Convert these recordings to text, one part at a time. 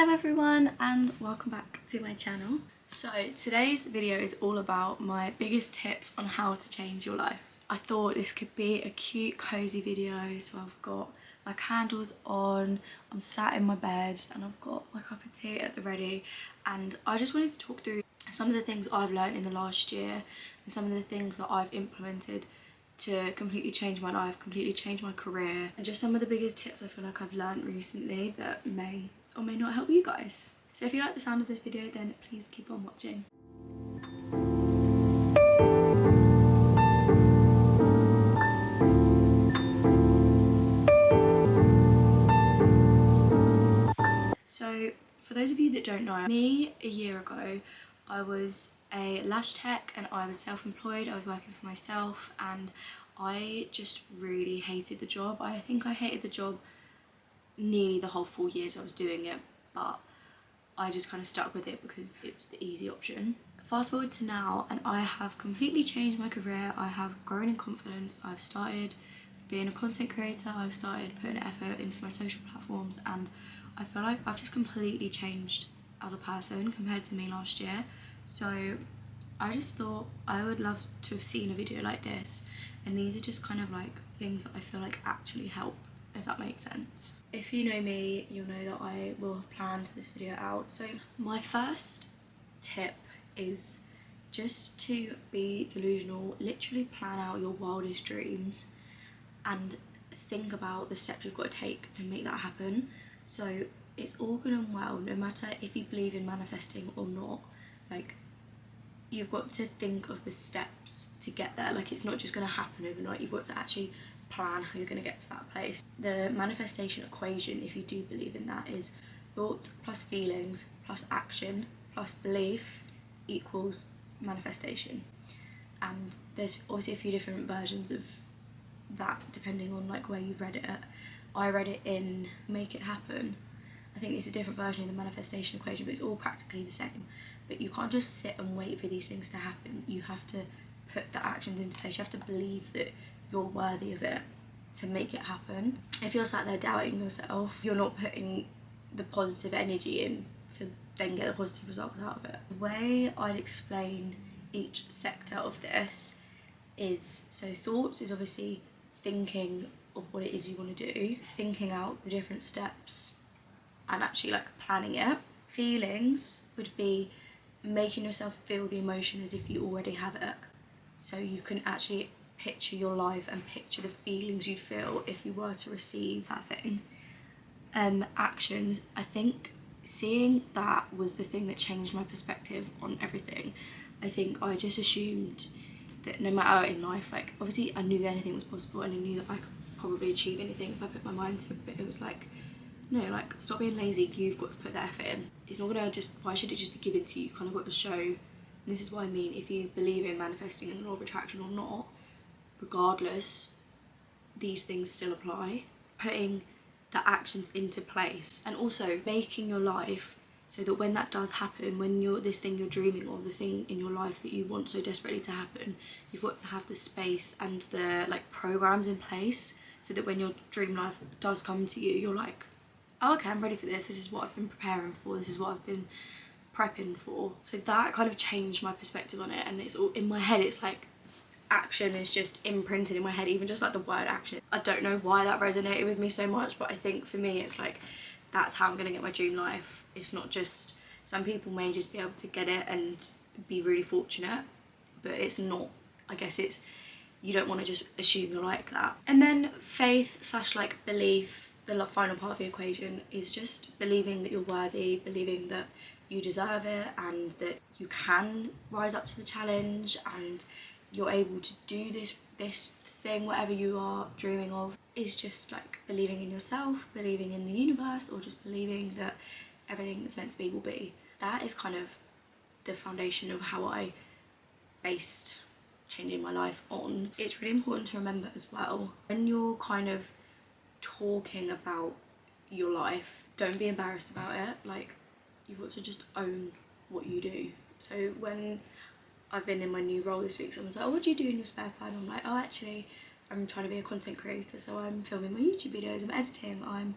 Hello everyone and welcome back to my channel. So today's video is all about my biggest tips on how to change your life. I thought this could be a cute cozy video, so I've got my candles on, I'm sat in my bed and I've got my cup of tea at the ready, and I just wanted to talk through some of the things I've learned in the last year and some of the things that I've implemented to completely change my life, completely change my career, and just some of the biggest tips I feel like I've learned recently that may or may not help you guys. So if you like the sound of this video, then please keep on watching. So for those of you that don't know me, a year ago I was a lash tech and I was self-employed. I was working for myself and I just really hated the job. I think I hated the job nearly the whole 4 years I was doing it, but I just kind of stuck with it because it was the easy option. Fast forward to now and I have completely changed my career. I have grown in confidence. I've started being a content creator. I've started putting effort into my social platforms, and I feel like I've just completely changed as a person compared to me last year. So I just thought I would love to have seen a video like this, and these are just kind of like things that I feel like actually help, if that makes sense. If you know me, you'll know that I will have planned this video out. So my first tip is just to be delusional. Literally plan out your wildest dreams and think about the steps you've got to take to make that happen. So it's all good and well, no matter if you believe in manifesting or not, like, you've got to think of the steps to get there. Like, it's not just going to happen overnight. You've got to actually plan how you're going to get to that place. The manifestation equation, if you do believe in that, is thoughts plus feelings plus action plus belief equals manifestation. And there's obviously a few different versions of that depending on like where you've read it at. I read it in Make It Happen. I think it's a different version of the manifestation equation, but it's all practically the same. But you can't just sit and wait for these things to happen. You have to put the actions into place. You have to believe that you're worthy of it to make it happen. If you're sat there doubting yourself, you're not putting the positive energy in to then get the positive results out of it. The way I'd explain each sector of this is, so thoughts is obviously thinking of what it is you want to do, thinking out the different steps and actually like planning it. Feelings would be making yourself feel the emotion as if you already have it, so you can actually picture your life and picture the feelings you'd feel if you were to receive that thing. Actions, I think seeing that was the thing that changed my perspective on everything. I think I just assumed that no matter in life, like obviously I knew anything was possible and I knew that I could probably achieve anything if I put my mind to it, but it was like, no, like, stop being lazy, you've got to put that effort in. It's not gonna just, why should it just be given to you? You kind of got to show, and this is what I mean, if you believe in manifesting and the law of attraction or not, regardless, these things still apply. Putting the actions into place and also making your life so that when that does happen, when you're this thing you're dreaming of, the thing in your life that you want so desperately to happen, you've got to have the space and the like programs in place so that when your dream life does come to you, you're like, oh, okay, I'm ready for this. This is what I've been preparing for. This is what I've been prepping for. So that kind of changed my perspective on it, and it's all in my head. It's like action is just imprinted in my head, even just like the word action. I don't know why that resonated with me so much, but I think for me it's like, that's how I'm gonna get my dream life. It's not just, some people may just be able to get it and be really fortunate, but it's not, I guess it's, you don't want to just assume you're like that. And then faith slash like belief, the final part of the equation, is just believing that you're worthy, believing that you deserve it and that you can rise up to the challenge and you're able to do this thing, whatever you are dreaming of. Is just like believing in yourself, believing in the universe, or just believing that everything that's meant to be will be. That is kind of the foundation of how I based changing my life on. It's really important to remember as well, when you're kind of talking about your life, don't be embarrassed about it. Like, you've got to just own what you do. So when I've been in my new role this week, someone's like, oh, what do you do in your spare time? I'm like, oh, actually I'm trying to be a content creator, so I'm filming my YouTube videos, I'm editing, I'm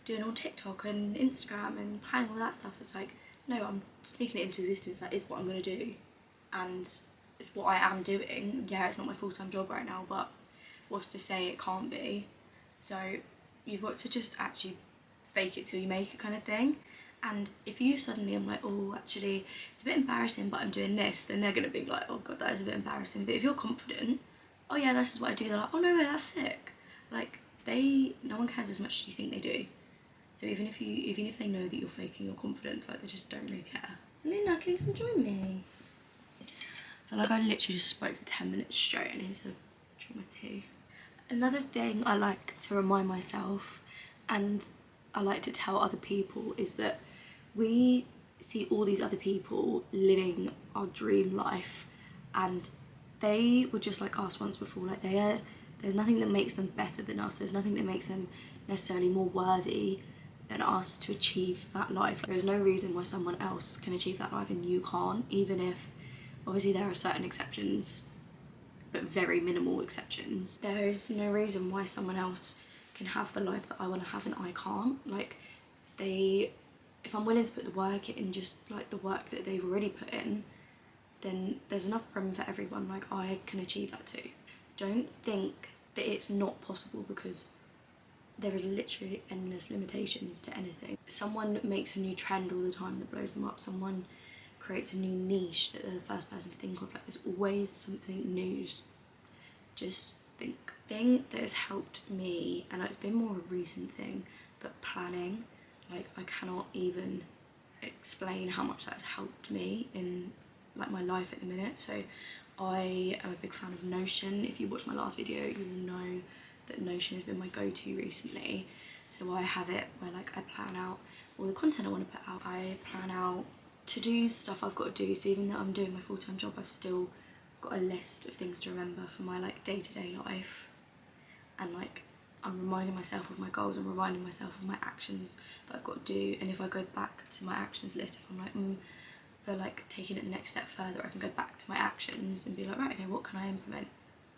doing all TikTok and Instagram and planning all that stuff. It's like, no, I'm speaking it into existence. That is what I'm going to do, and it's what I am doing. Yeah, it's not my full-time job right now, but what's to say it can't be? So you've got to just actually fake it till you make it kind of thing. And if you suddenly am like, oh, actually it's a bit embarrassing but I'm doing this, then they're going to be like, oh god, that is a bit embarrassing. But if you're confident, oh yeah, this is what I do, they're like, oh no way, that's sick. Like, no one cares as much as you think they do. So even if they know that you're faking your confidence, like, they just don't really care. Luna, can you come join me? I feel like I literally just spoke for 10 minutes straight. I need to drink my tea. Another thing I like to remind myself, and I like to tell other people, is that we see all these other people living our dream life, and they were just like us once before. Like, there's nothing that makes them better than us. There's nothing that makes them necessarily more worthy than us to achieve that life. Like, there's no reason why someone else can achieve that life and you can't, even if obviously there are certain exceptions, but very minimal exceptions. There is no reason why someone else can have the life that I want to have and I can't. Like, if I'm willing to put the work in, just like the work that they've already put in, then there's enough room for everyone. Like, I can achieve that too. Don't think that it's not possible, because there is literally endless limitations to anything. Someone makes a new trend all the time that blows them up. Someone creates a new niche that they're the first person to think of. Like, there's always something new. Just think. Thing that has helped me, and it's been more a recent thing, but planning. Like, I cannot even explain how much that has helped me in like my life at the minute. So I am a big fan of Notion. If you watch my last video, you will know that Notion has been my go-to recently. So I have it where, like, I plan out all the content I want to put out. I plan out to do stuff I've got to do. So even though I'm doing my full-time job, I've still got a list of things to remember for my like day-to-day life. And like, I'm reminding myself of my goals, I'm reminding myself of my actions that I've got to do. And if I go back to my actions list, if I'm like, for like taking it the next step further, I can go back to my actions and be like, right, okay, what can I implement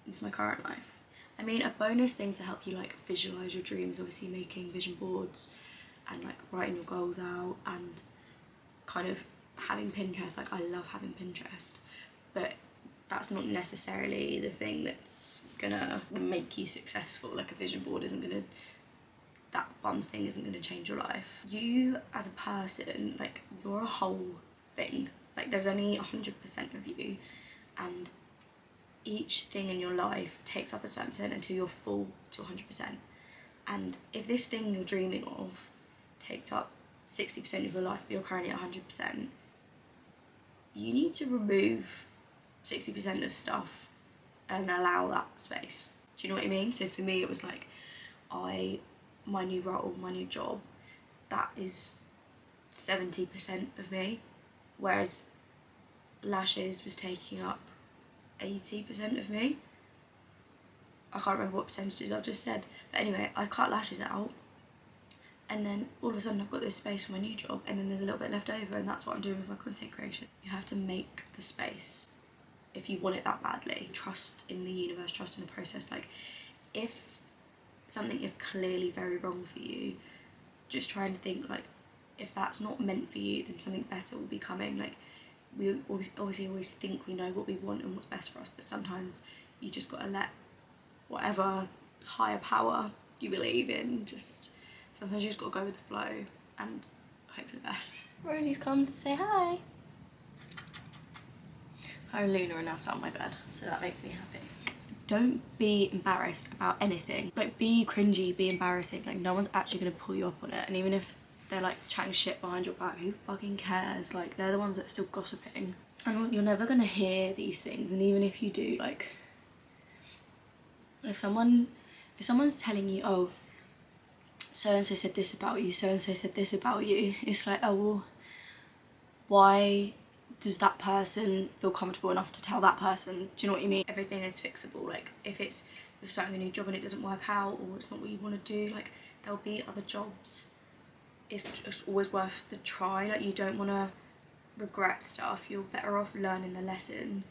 into my current life? I mean, a bonus thing to help you like visualise your dreams, obviously making vision boards and like writing your goals out, and kind of having Pinterest. Like, I love having Pinterest, but that's not necessarily the thing that's gonna make you successful. Like, a vision board isn't gonna, that one thing isn't gonna change your life. You as a person, like, you're a whole thing. Like, there's only 100% of you, and each thing in your life takes up a certain percent until you're full to 100%. And if this thing you're dreaming of takes up 60% of your life, but you're currently at 100%, you need to remove 60% of stuff and allow that space. Do you know what I mean? So for me, it was like, my new role, my new job, that is 70% of me, whereas lashes was taking up 80% of me. I can't remember what percentages I've just said, but anyway, I cut lashes out, and then all of a sudden I've got this space for my new job, and then there's a little bit left over, and that's what I'm doing with my content creation. You have to make the space if you want it that badly. Trust in the universe, trust in the process. Like, if something is clearly very wrong for you, just try and think, like, if that's not meant for you, then something better will be coming. Like, we obviously always think we know what we want and what's best for us, but sometimes you just gotta let whatever higher power you believe in, just sometimes you just gotta go with the flow and hope for the best. Rosie's come to say hi. Her and Luna are now sat on my bed, so that makes me happy. Don't be embarrassed about anything. Like, be cringy, be embarrassing. Like, no one's actually gonna pull you up on it, and even if they're like chatting shit behind your back, who fucking cares? Like, they're the ones that are still gossiping, and you're never gonna hear these things. And even if you do, like, if someone's telling you, oh, so and so said this about you, so and so said this about you, it's like, oh well, why does that person feel comfortable enough to tell that person? Do you know what I mean? Everything is fixable. Like, if it's, you're starting a new job and it doesn't work out, or it's not what you want to do, like, there'll be other jobs. It's just always worth the try. Like, you don't want to regret stuff. You're better off learning the lesson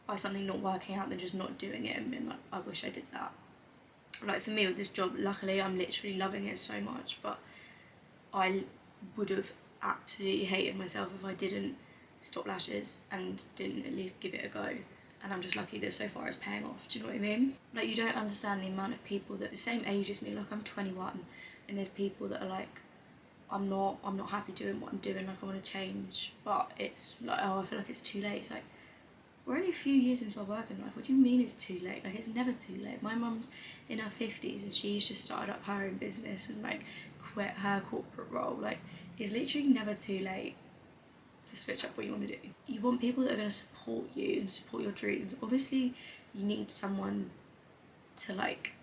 by something not working out than just not doing it and being like, I wish I did that. Like for me with this job, luckily I'm literally loving it so much, but I would have absolutely hated myself if I didn't stop lashes and didn't at least give it a go. And I'm just lucky that so far it's paying off, do you know what I mean? Like, you don't understand the amount of people that are the same age as me, like I'm 21, and there's people that are like, I'm not happy doing what I'm doing, like I want to change, but it's like, oh, I feel like it's too late. It's like, we're only a few years into our working life. What do you mean it's too late? Like, it's never too late. My mum's in her 50s and she's just started up her own business and like quit her corporate role. Like, it's literally never too late to switch up what you want to do. You want people that are going to support you and support your dreams. Obviously, you need someone to like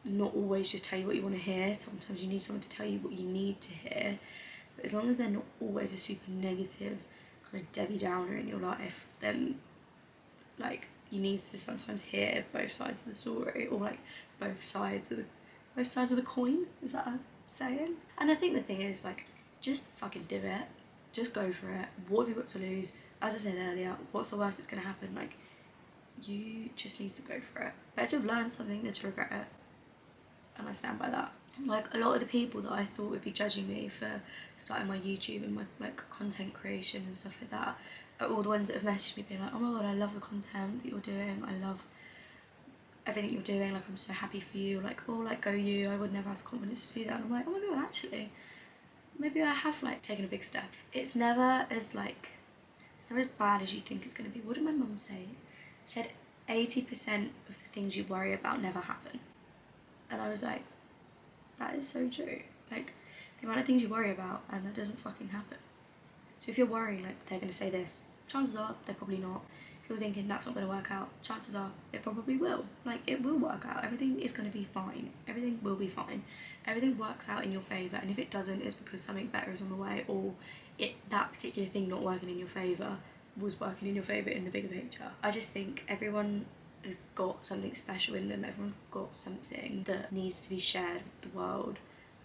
not always just tell you what you want to hear. Sometimes you need someone to tell you what you need to hear. But as long as they're not always a super negative kind of Debbie Downer in your life, then like you need to sometimes hear both sides of the story, or like both sides of the coin. Is that a saying? And I think the thing is, like, just fucking do it. Just go for it. What have you got to lose? As I said earlier, what's the worst that's gonna happen? Like, you just need to go for it. Better to have learned something than to regret it. And I stand by that. Like, a lot of the people that I thought would be judging me for starting my YouTube and my like content creation and stuff like that are all the ones that have messaged me being like, oh my god, I love the content that you're doing, I love everything you're doing, like I'm so happy for you, like, oh, like, go you, I would never have the confidence to do that. And I'm like, oh my god, actually maybe I have like taken a big step. It's never as bad as you think it's going to be. What did my mum say? She said 80% of the things you worry about never happen. And I was like, that is so true. Like, the amount of things you worry about and that doesn't fucking happen. So if you're worrying like they're going to say this, chances are they're probably not. If you're thinking that's not going to work out, chances are it probably will. Like, it will work out. Everything is going to be fine. Everything will be fine. Everything works out in your favour, and if it doesn't, it's because something better is on the way, or that particular thing not working in your favour was working in your favour in the bigger picture. I just think everyone has got something special in them. Everyone's got something that needs to be shared with the world,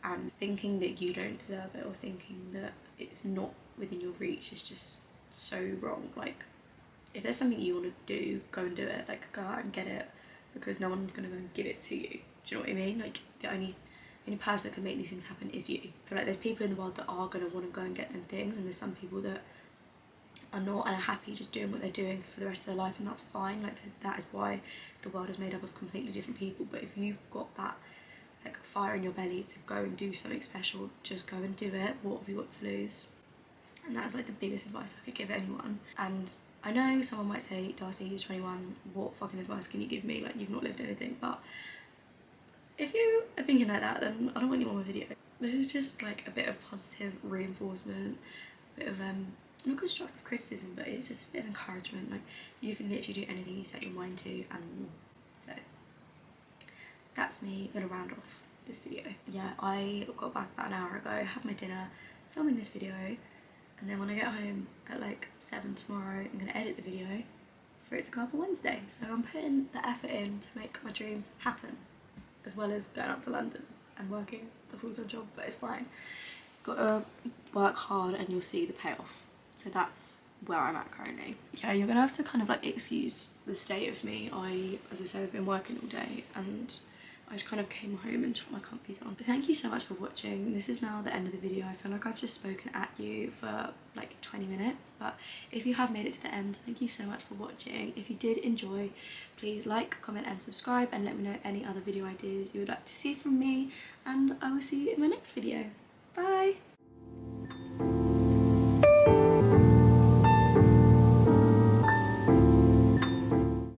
and thinking that you don't deserve it or thinking that it's not within your reach is just so wrong. Like, if there's something you want to do, go and do it. Like, go out and get it, because no one's going to go and give it to you. Do you know what I mean? Like, the only person that can make these things happen is you. I feel like there's people in the world that are going to want to go and get them things, and there's some people that are not and are happy just doing what they're doing for the rest of their life, and that's fine. Like, that is why the world is made up of completely different people. But if you've got that like fire in your belly to go and do something special, just go and do it. What have you got to lose? And that is like the biggest advice I could give anyone. And I know someone might say, Darcy, you're 21, what fucking advice can you give me? Like, you've not lived anything. But if you are thinking like that, then I don't want you on my video. This is just like a bit of positive reinforcement, a bit of not constructive criticism, but it's just a bit of encouragement. Like, you can literally do anything you set your mind to, and more. So that's me gonna round off this video. Yeah, I got back about an hour ago, had my dinner, filming this video, and then when I get home at like 7 tomorrow, I'm gonna edit the video for it to go up on Wednesday. So I'm putting the effort in to make my dreams happen, as well as going up to London and working the full-time job, but it's fine. Gotta work hard and you'll see the payoff. So that's where I'm at currently. Yeah, you're gonna have to kind of like excuse the state of me. As I said, I've been working all day and I just kind of came home and shut my comfies on. But thank you so much for watching. This is now the end of the video. I feel like I've just spoken at you for like 20 minutes, but if you have made it to the end, thank you so much for watching. If you did enjoy, please like, comment and subscribe, and let me know any other video ideas you would like to see from me, and I will see you in my next video. Bye!